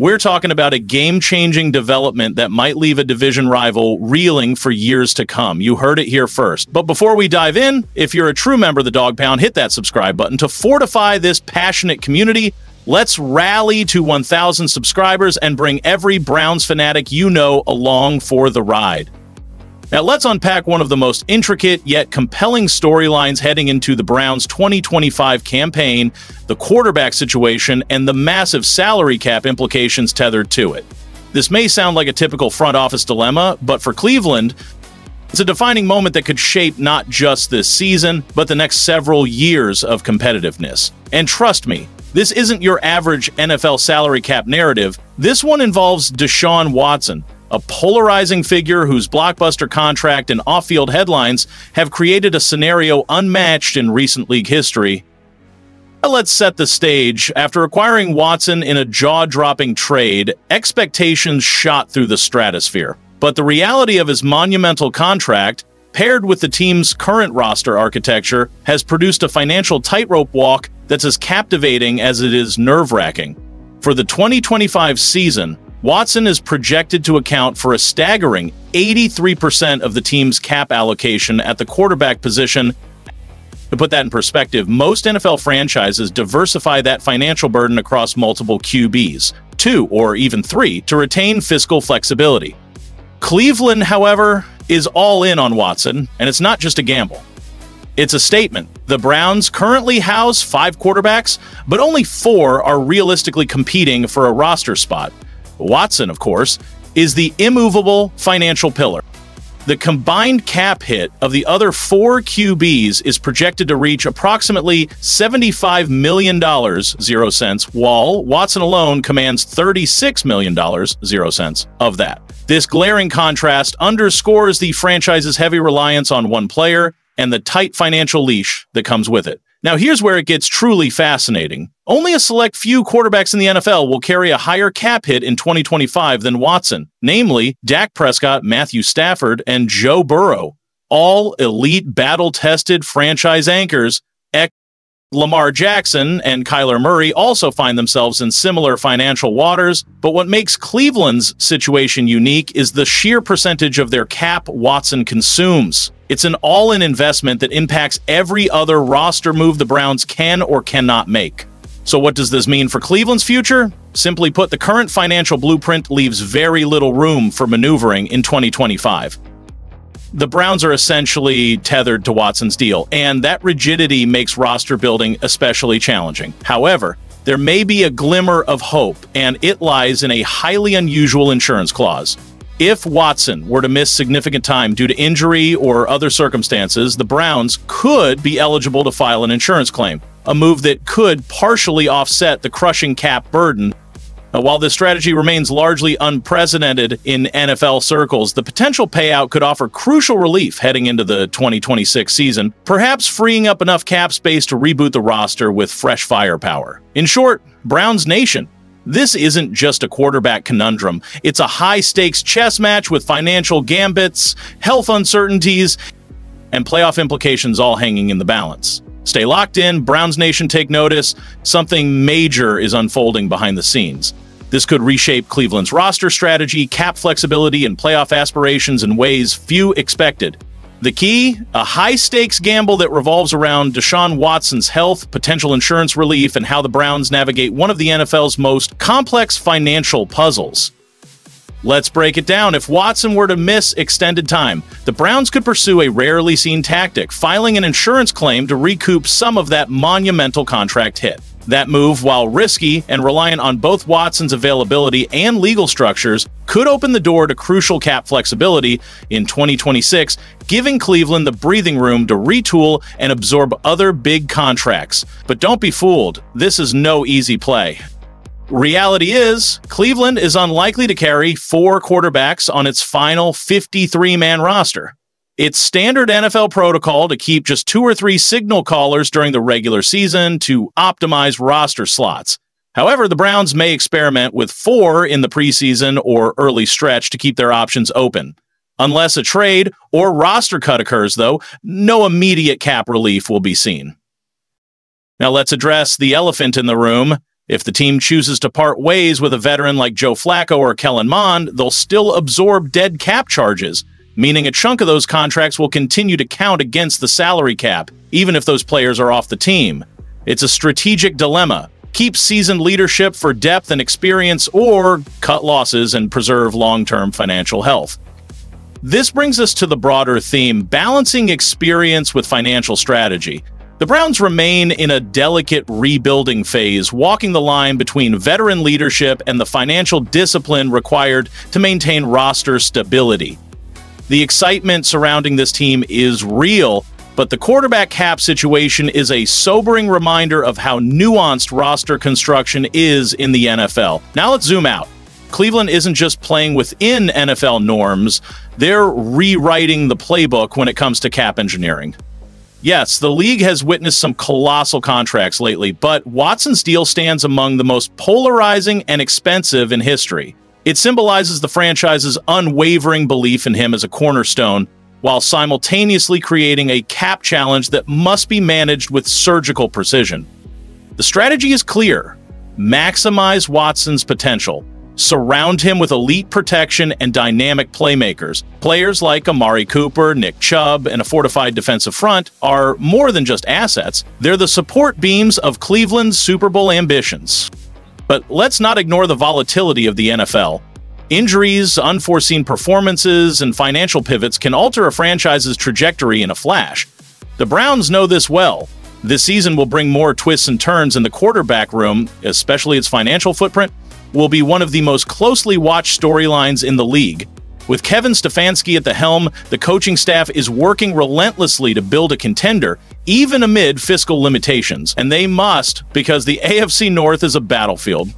We're talking about a game-changing development that might leave a division rival reeling for years to come. You heard it here first. But before we dive in, if you're a true member of the Dog Pound, hit that subscribe button to fortify this passionate community. Let's rally to 1,000 subscribers and bring every Browns fanatic you know along for the ride. Now let's unpack one of the most intricate yet compelling storylines heading into the Browns' 2025 campaign, the quarterback situation, and the massive salary cap implications tethered to it. This may sound like a typical front office dilemma, but for Cleveland, it's a defining moment that could shape not just this season, but the next several years of competitiveness. And trust me, this isn't your average NFL salary cap narrative. This one involves Deshaun Watson, a polarizing figure whose blockbuster contract and off-field headlines have created a scenario unmatched in recent league history. Let's set the stage. After acquiring Watson in a jaw-dropping trade, expectations shot through the stratosphere. But the reality of his monumental contract, paired with the team's current roster architecture, has produced a financial tightrope walk that's as captivating as it is nerve-wracking. For the 2025 season, Watson is projected to account for a staggering 83% of the team's cap allocation at the quarterback position. To put that in perspective, most NFL franchises diversify that financial burden across multiple QBs, 2 or even 3, to retain fiscal flexibility. Cleveland, however, is all in on Watson, and it's not just a gamble. It's a statement. The Browns currently house 5 quarterbacks, but only 4 are realistically competing for a roster spot. Watson, of course, is the immovable financial pillar. The combined cap hit of the other 4 QBs is projected to reach approximately $75 million, 0 cents, while Watson alone commands $36 million, 0 cents, of that. This glaring contrast underscores the franchise's heavy reliance on one player and the tight financial leash that comes with it. Now, here's where it gets truly fascinating. Only a select few quarterbacks in the NFL will carry a higher cap hit in 2025 than Watson, namely Dak Prescott, Matthew Stafford, and Joe Burrow. All elite, battle-tested franchise anchors. Lamar Jackson and Kyler Murray also find themselves in similar financial waters, but what makes Cleveland's situation unique is the sheer percentage of their cap Watson consumes. It's an all-in investment that impacts every other roster move the Browns can or cannot make. So what does this mean for Cleveland's future? Simply put, the current financial blueprint leaves very little room for maneuvering in 2025. The Browns are essentially tethered to Watson's deal, and that rigidity makes roster building especially challenging. However, there may be a glimmer of hope, and it lies in a highly unusual insurance clause. If Watson were to miss significant time due to injury or other circumstances, the Browns could be eligible to file an insurance claim, a move that could partially offset the crushing cap burden. While this strategy remains largely unprecedented in NFL circles, the potential payout could offer crucial relief heading into the 2026 season, perhaps freeing up enough cap space to reboot the roster with fresh firepower. In short, Browns Nation, this isn't just a quarterback conundrum. It's a high-stakes chess match with financial gambits, health uncertainties, and playoff implications all hanging in the balance. Stay locked in, Browns Nation, take notice. Something major is unfolding behind the scenes. This could reshape Cleveland's roster strategy, cap flexibility, and playoff aspirations in ways few expected. The key? A high-stakes gamble that revolves around Deshaun Watson's health, potential insurance relief, and how the Browns navigate one of the NFL's most complex financial puzzles. Let's break it down. If Watson were to miss extended time, the Browns could pursue a rarely seen tactic, filing an insurance claim to recoup some of that monumental contract hit. That move, while risky and reliant on both Watson's availability and legal structures, could open the door to crucial cap flexibility in 2026, giving Cleveland the breathing room to retool and absorb other big contracts. But don't be fooled, this is no easy play. Reality is, Cleveland is unlikely to carry 4 quarterbacks on its final 53-man roster. It's standard NFL protocol to keep just 2 or 3 signal callers during the regular season to optimize roster slots. However, the Browns may experiment with 4 in the preseason or early stretch to keep their options open. Unless a trade or roster cut occurs, though, no immediate cap relief will be seen. Now let's address the elephant in the room. If the team chooses to part ways with a veteran like Joe Flacco or Kellen Mond, they'll still absorb dead cap charges, meaning a chunk of those contracts will continue to count against the salary cap, even if those players are off the team. It's a strategic dilemma. Keep seasoned leadership for depth and experience, or cut losses and preserve long-term financial health. This brings us to the broader theme, balancing experience with financial strategy. The Browns remain in a delicate rebuilding phase, walking the line between veteran leadership and the financial discipline required to maintain roster stability. The excitement surrounding this team is real, but the quarterback cap situation is a sobering reminder of how nuanced roster construction is in the NFL. Now let's zoom out. Cleveland isn't just playing within NFL norms, they're rewriting the playbook when it comes to cap engineering. Yes, the league has witnessed some colossal contracts lately, but Watson's deal stands among the most polarizing and expensive in history. It symbolizes the franchise's unwavering belief in him as a cornerstone, while simultaneously creating a cap challenge that must be managed with surgical precision. The strategy is clear. Maximize Watson's potential. Surround him with elite protection and dynamic playmakers. Players like Amari Cooper, Nick Chubb, and a fortified defensive front are more than just assets. They're the support beams of Cleveland's Super Bowl ambitions. But let's not ignore the volatility of the NFL. Injuries, unforeseen performances, and financial pivots can alter a franchise's trajectory in a flash. The Browns know this well. This season will bring more twists and turns in the quarterback room, especially its financial footprint, will be one of the most closely watched storylines in the league. With Kevin Stefanski at the helm, the coaching staff is working relentlessly to build a contender, even amid fiscal limitations. And they must, because the AFC North is a battlefield.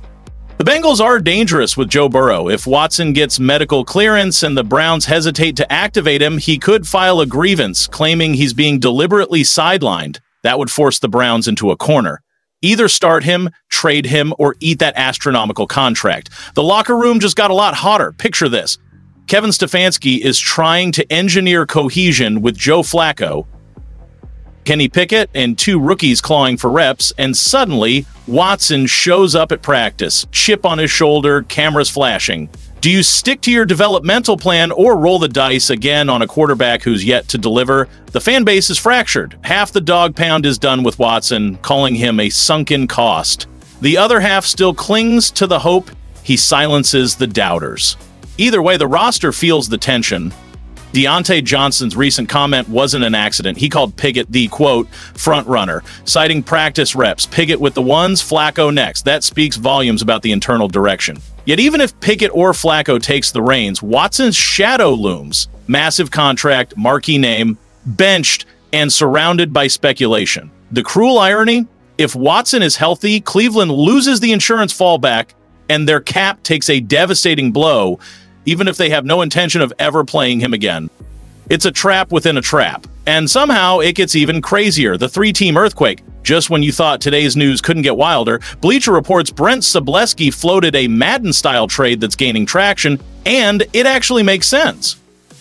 The Bengals are dangerous with Joe Burrow. If Watson gets medical clearance and the Browns hesitate to activate him, he could file a grievance claiming he's being deliberately sidelined. That would force the Browns into a corner. Either start him, trade him, or eat that astronomical contract. The locker room just got a lot hotter. Picture this. Kevin Stefanski is trying to engineer cohesion with Joe Flacco, Kenny Pickett, and two rookies clawing for reps, and suddenly, Watson shows up at practice, chip on his shoulder, cameras flashing. Do you stick to your developmental plan or roll the dice again on a quarterback who's yet to deliver? The fan base is fractured. Half the dog pound is done with Watson, calling him a sunken cost. The other half still clings to the hope he silences the doubters. Either way, the roster feels the tension. Deontay Johnson's recent comment wasn't an accident. He called Pickett the, quote, front runner, citing practice reps. Pickett with the ones, Flacco next. That speaks volumes about the internal direction. Yet even if Pickett or Flacco takes the reins, Watson's shadow looms. Massive contract, marquee name, benched, and surrounded by speculation. The cruel irony? If Watson is healthy, Cleveland loses the insurance fallback, and their cap takes a devastating blow, even if they have no intention of ever playing him again. It's a trap within a trap. And somehow it gets even crazier. The three-team earthquake. Just when you thought today's news couldn't get wilder, Bleacher Report's Brent Sobleski floated a Madden-style trade that's gaining traction, and it actually makes sense.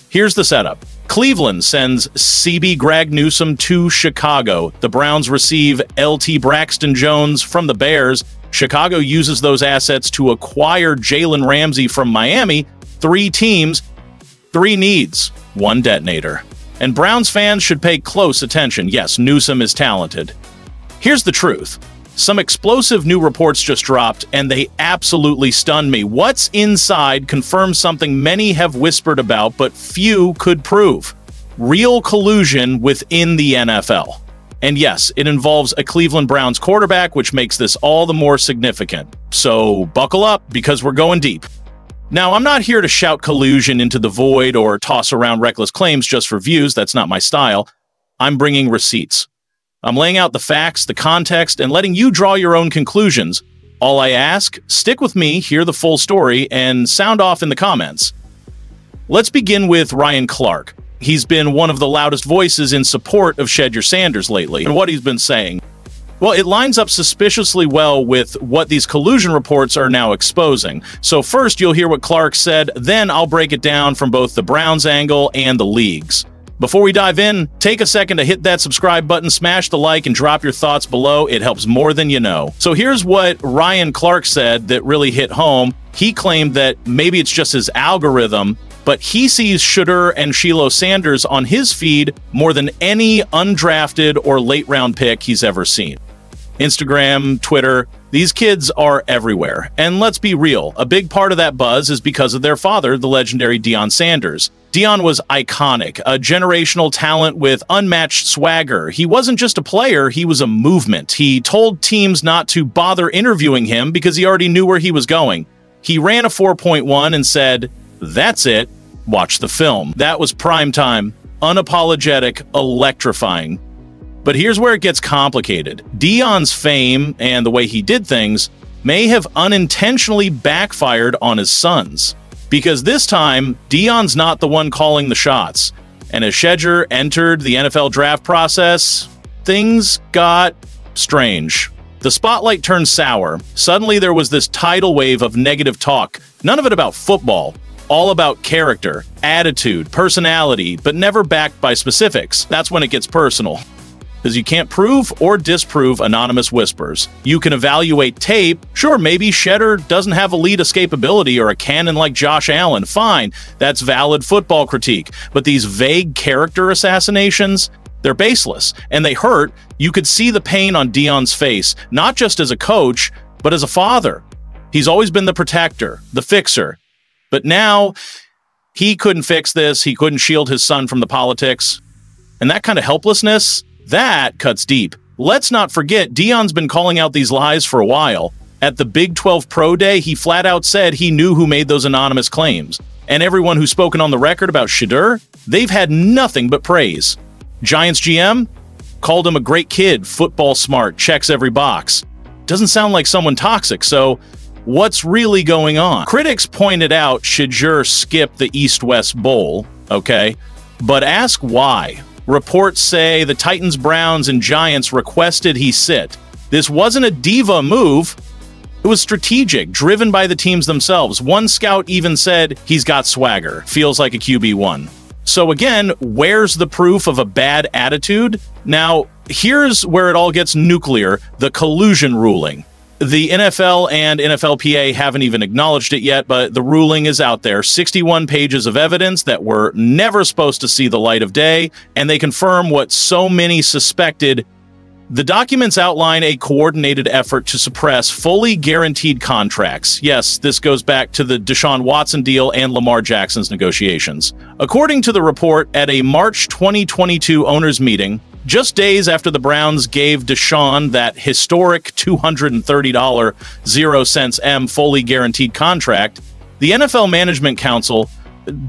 Here's the setup. Cleveland sends CB Greg Newsome to Chicago. The Browns receive LT Braxton Jones from the Bears. Chicago uses those assets to acquire Jalen Ramsey from Miami. 3 teams, 3 needs, 1 detonator. And Browns fans should pay close attention. Yes, Newsome is talented. Here's the truth. Some explosive new reports just dropped, and they absolutely stunned me. What's inside confirms something many have whispered about, but few could prove. Real collusion within the NFL. And yes, it involves a Cleveland Browns quarterback, which makes this all the more significant. So buckle up, because we're going deep. Now, I'm not here to shout collusion into the void or toss around reckless claims just for views. That's not my style. I'm bringing receipts. I'm laying out the facts, the context, and letting you draw your own conclusions. All I ask, stick with me, hear the full story, and sound off in the comments. Let's begin with Ryan Clark. He's been one of the loudest voices in support of Shedeur Sanders lately, and what he's been saying. Well, it lines up suspiciously well with what these collusion reports are now exposing. So first, you'll hear what Clark said, then I'll break it down from both the Browns angle and the league's. Before we dive in, take a second to hit that subscribe button, smash the like, and drop your thoughts below. It helps more than you know. So here's what Ryan Clark said that really hit home. He claimed that maybe it's just his algorithm, but he sees Shedeur and Shiloh Sanders on his feed more than any undrafted or late-round pick he's ever seen. Instagram, Twitter, these kids are everywhere. And let's be real, a big part of that buzz is because of their father, the legendary Deion Sanders. Deion was iconic, a generational talent with unmatched swagger. He wasn't just a player, he was a movement. He told teams not to bother interviewing him because he already knew where he was going. He ran a 4.1 and said, "That's it, watch the film." That was prime time, unapologetic, electrifying. But here's where it gets complicated. Deion's fame and the way he did things may have unintentionally backfired on his sons. Because this time, Deion's not the one calling the shots. And as Shedeur entered the NFL draft process, things got strange. The spotlight turned sour. Suddenly there was this tidal wave of negative talk. None of it about football. All about character, attitude, personality, but never backed by specifics. That's when it gets personal. Because you can't prove or disprove anonymous whispers. You can evaluate tape. Sure, maybe Shedeur doesn't have elite escapability or a cannon like Josh Allen. Fine, that's valid football critique. But these vague character assassinations, they're baseless, and they hurt. You could see the pain on Deion's face, not just as a coach, but as a father. He's always been the protector, the fixer. But now, he couldn't fix this. He couldn't shield his son from the politics. And that kind of helplessness, that cuts deep. Let's not forget, Deion's been calling out these lies for a while. At the Big 12 Pro Day, he flat out said he knew who made those anonymous claims. And everyone who's spoken on the record about Shedeur, they've had nothing but praise. Giants GM called him a great kid, football smart, checks every box. Doesn't sound like someone toxic, so what's really going on? Critics pointed out Shedeur skipped the East-West Bowl, okay? But ask why. Reports say the Titans, Browns, and Giants requested he sit. This wasn't a diva move. It was strategic, driven by the teams themselves. One scout even said he's got swagger, feels like a QB1. So again, where's the proof of a bad attitude? Now, here's where it all gets nuclear, the collusion ruling. The NFL and NFLPA haven't even acknowledged it yet, but the ruling is out there. 61 pages of evidence that were never supposed to see the light of day, and they confirm what so many suspected. The documents outline a coordinated effort to suppress fully guaranteed contracts. Yes, this goes back to the Deshaun Watson deal and Lamar Jackson's negotiations. According to the report, at a March 2022 owners meeting, just days after the Browns gave Deshaun that historic $230 0 M fully guaranteed contract, the NFL Management Council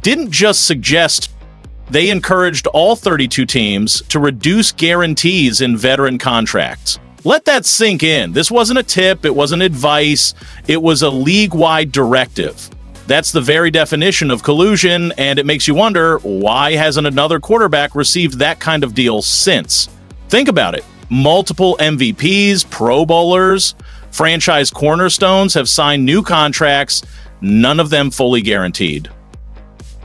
didn't just suggest, they encouraged all 32 teams to reduce guarantees in veteran contracts. Let that sink in. This wasn't a tip, it wasn't advice, it was a league-wide directive. That's the very definition of collusion, and it makes you wonder, why hasn't another quarterback received that kind of deal since? Think about it. Multiple MVPs, Pro Bowlers, franchise cornerstones have signed new contracts, none of them fully guaranteed.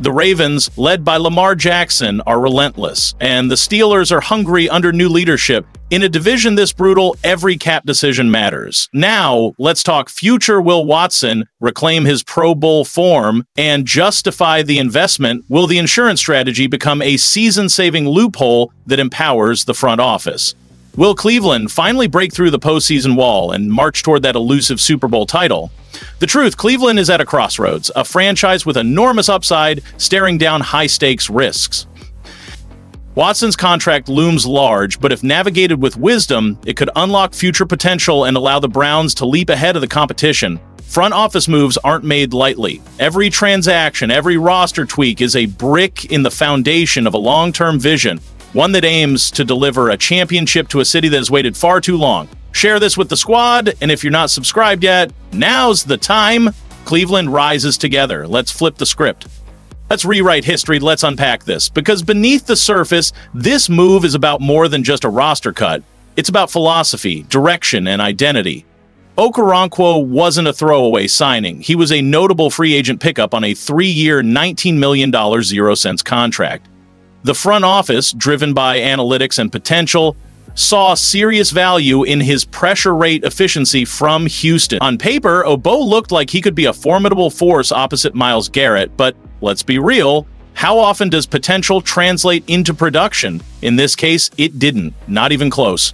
The Ravens, led by Lamar Jackson, are relentless, and the Steelers are hungry under new leadership. In a division this brutal, every cap decision matters. Now, let's talk future Will Watson, reclaim his Pro Bowl form, and justify the investment. Will the insurance strategy become a season-saving loophole that empowers the front office? Will Cleveland finally break through the postseason wall and march toward that elusive Super Bowl title? The truth, Cleveland is at a crossroads, a franchise with enormous upside staring down high-stakes risks. Watson's contract looms large, but if navigated with wisdom, it could unlock future potential and allow the Browns to leap ahead of the competition. Front office moves aren't made lightly. Every transaction, every roster tweak is a brick in the foundation of a long-term vision, one that aims to deliver a championship to a city that has waited far too long. Share this with the squad, and if you're not subscribed yet, now's the time. Cleveland rises together. Let's flip the script. Let's rewrite history. Let's unpack this. Because beneath the surface, this move is about more than just a roster cut. It's about philosophy, direction, and identity. Okoronkwo wasn't a throwaway signing. He was a notable free agent pickup on a 3-year, $19 million 0 contract. The front office, driven by analytics and potential, saw serious value in his pressure rate efficiency from Houston. On paper, Obo looked like he could be a formidable force opposite Myles Garrett, but let's be real, how often does potential translate into production? In this case, it didn't, not even close.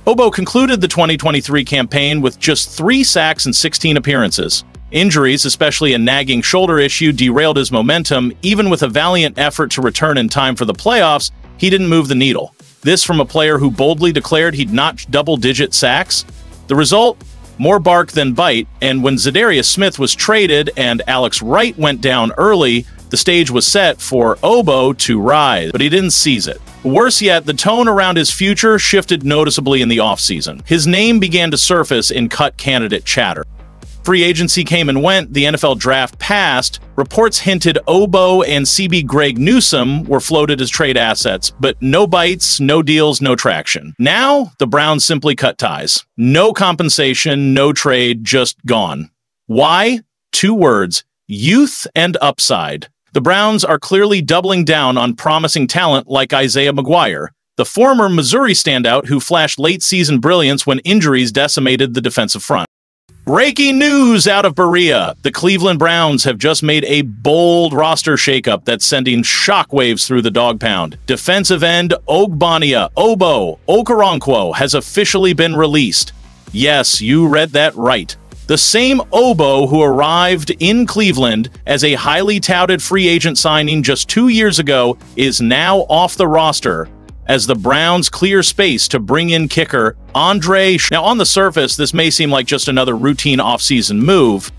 Obo concluded the 2023 campaign with just 3 sacks and 16 appearances. Injuries, especially a nagging shoulder issue, derailed his momentum. Even with a valiant effort to return in time for the playoffs, he didn't move the needle. This from a player who boldly declared he'd notch double-digit sacks. The result? More bark than bite, and when Zadarius Smith was traded and Alex Wright went down early, the stage was set for Obo to rise, but he didn't seize it. Worse yet, the tone around his future shifted noticeably in the offseason. His name began to surface in cut candidate chatter. Free agency came and went, the NFL draft passed, reports hinted Obo and CB Greg Newsome were floated as trade assets, but no bites, no deals, no traction. Now, the Browns simply cut ties. No compensation, no trade, just gone. Why? 2 words: youth and upside. The Browns are clearly doubling down on promising talent like Isaiah McGuire, the former Missouri standout who flashed late-season brilliance when injuries decimated the defensive front. Breaking news out of Berea. The Cleveland Browns have just made a bold roster shakeup that's sending shockwaves through the dog pound. Defensive end Ogbonnia Obo Okoronkwo has officially been released. Yes, you read that right. The same Obo who arrived in Cleveland as a highly touted free agent signing just 2 years ago is now off the roster as the Browns clear space to bring in kicker Andre. Now, on the surface, this may seem like just another routine offseason move,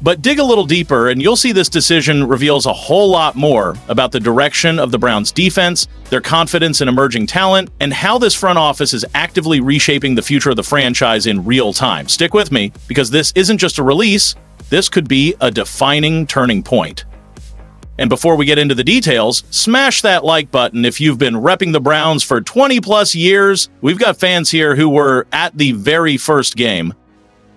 but dig a little deeper and you'll see this decision reveals a whole lot more about the direction of the Browns' defense, their confidence in emerging talent, and how this front office is actively reshaping the future of the franchise in real time. Stick with me, because this isn't just a release, this could be a defining turning point. And before we get into the details, smash that like button if you've been repping the Browns for 20+ years. We've got fans here who were at the very first game.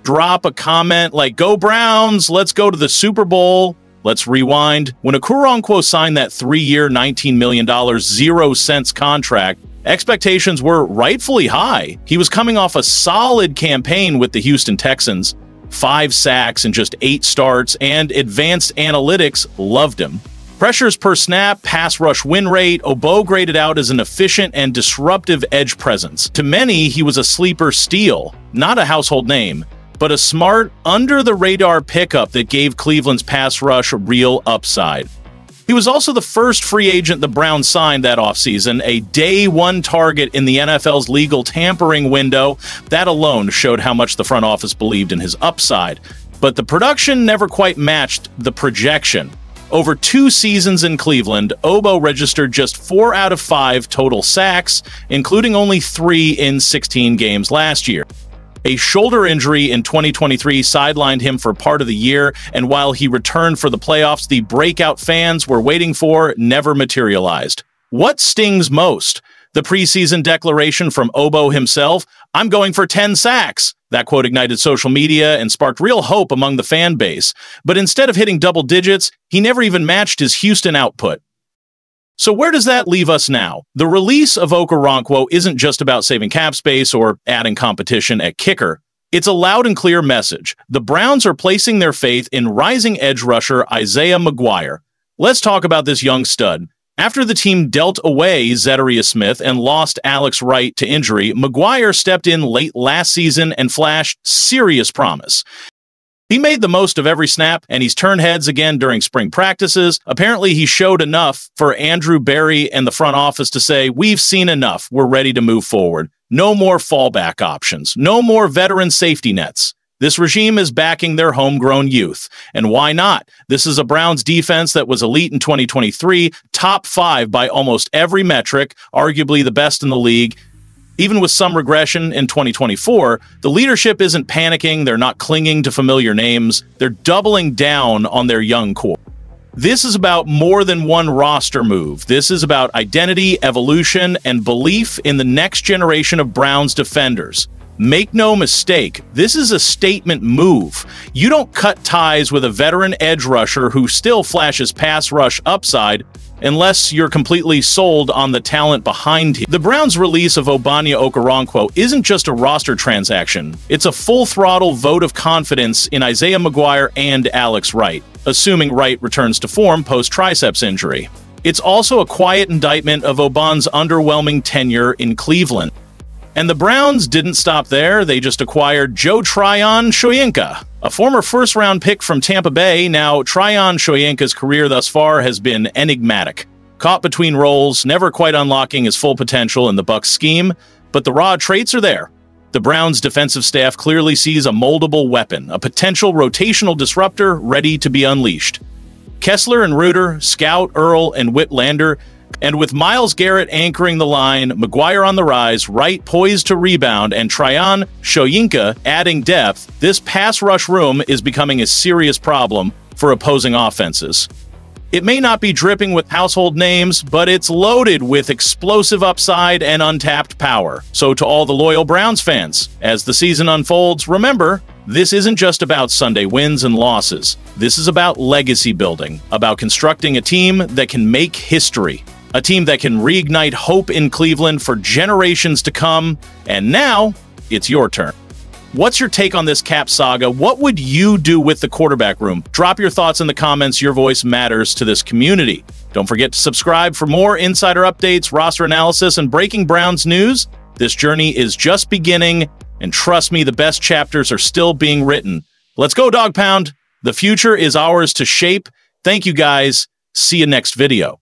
Drop a comment like, "Go Browns, let's go to the Super Bowl." Let's rewind. When Okoronkwo signed that 3-year, $19 million, 0 cents contract, expectations were rightfully high. He was coming off a solid campaign with the Houston Texans, 5 sacks and just 8 starts, and advanced analytics loved him. Pressures per snap, pass rush win rate, Obo graded out as an efficient and disruptive edge presence. To many, he was a sleeper steal, not a household name, but a smart, under-the-radar pickup that gave Cleveland's pass rush a real upside. He was also the first free agent the Browns signed that offseason, a day-1 target in the NFL's legal tampering window. That alone showed how much the front office believed in his upside. But the production never quite matched the projection. Over 2 seasons in Cleveland, Obo registered just 4 out of 5 total sacks, including only 3 in 16 games last year. A shoulder injury in 2023 sidelined him for part of the year, and while he returned for the playoffs, the breakout fans were waiting for never materialized. What stings most? The preseason declaration from Obo himself, "I'm going for 10 sacks." That quote ignited social media and sparked real hope among the fan base. But instead of hitting double digits, he never even matched his Houston output. So where does that leave us now? The release of Okoronkwo isn't just about saving cap space or adding competition at kicker. It's a loud and clear message. The Browns are placing their faith in rising edge rusher Isaiah McGuire. Let's talk about this young stud. After the team dealt away Zadarius Smith and lost Alex Wright to injury, McGuire stepped in late last season and flashed serious promise. He made the most of every snap, and he's turned heads again during spring practices. Apparently, he showed enough for Andrew Berea and the front office to say, "We've seen enough. We're ready to move forward. No more fallback options. No more veteran safety nets. This regime is backing their homegrown youth. And why not? This is a Browns defense that was elite in 2023, top 5 by almost every metric, arguably the best in the league. Even with some regression in 2024, the leadership isn't panicking, they're not clinging to familiar names, they're doubling down on their young core. This is about more than one roster move. This is about identity, evolution, and belief in the next generation of Browns defenders. Make no mistake, this is a statement move. You don't cut ties with a veteran edge rusher who still flashes pass rush upside unless you're completely sold on the talent behind him. The Browns' release of Ogbonnia Okoronkwo isn't just a roster transaction. It's a full-throttle vote of confidence in Isaiah McGuire and Alex Wright, assuming Wright returns to form post-triceps injury. It's also a quiet indictment of Ogbon's underwhelming tenure in Cleveland. And the Browns didn't stop there. They just acquired Joe Tryon Shoyinka, a former first-round pick from Tampa Bay. Now, Tryon Shoyinka's career thus far has been enigmatic. Caught between roles, never quite unlocking his full potential in the Bucs scheme, but the raw traits are there. The Browns' defensive staff clearly sees a moldable weapon, a potential rotational disruptor ready to be unleashed. Kessler and Reuter, Scout, Earl, and Whitlander, and with Myles Garrett anchoring the line, McGuire on the rise, Wright poised to rebound, and Tryon Shoyinka adding depth, this pass rush room is becoming a serious problem for opposing offenses. It may not be dripping with household names, but it's loaded with explosive upside and untapped power. So to all the loyal Browns fans, as the season unfolds, remember, this isn't just about Sunday wins and losses. This is about legacy building, about constructing a team that can make history. A team that can reignite hope in Cleveland for generations to come. And now, it's your turn. What's your take on this cap saga? What would you do with the quarterback room? Drop your thoughts in the comments. Your voice matters to this community. Don't forget to subscribe for more insider updates, roster analysis, and breaking Browns news. This journey is just beginning, and trust me, the best chapters are still being written. Let's go, Dog Pound. The future is ours to shape. Thank you, guys. See you next video.